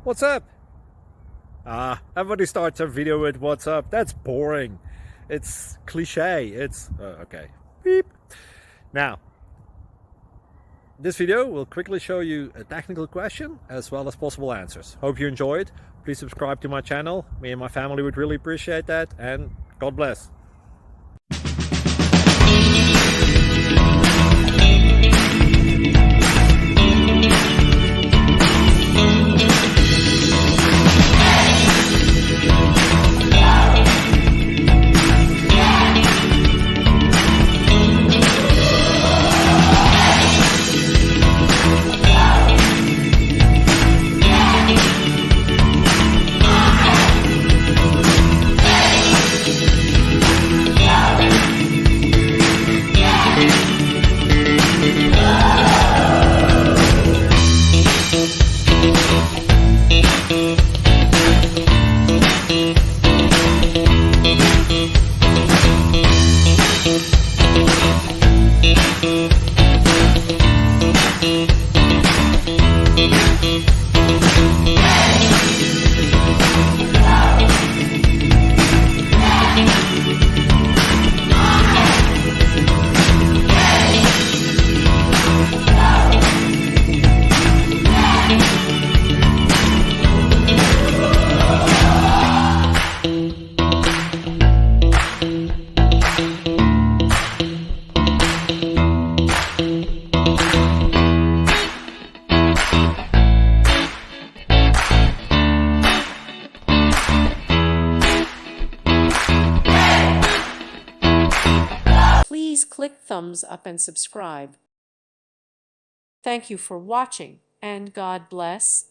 What's up? Everybody starts a video with what's up. That's boring. It's cliche. It's okay. Beep. Now, this video will quickly show you a technical question as well as possible answers. Hope you enjoyed. Please subscribe to my channel. Me and my family would really appreciate that, and God bless. Please click thumbs up and subscribe. Thank you for watching, and God bless.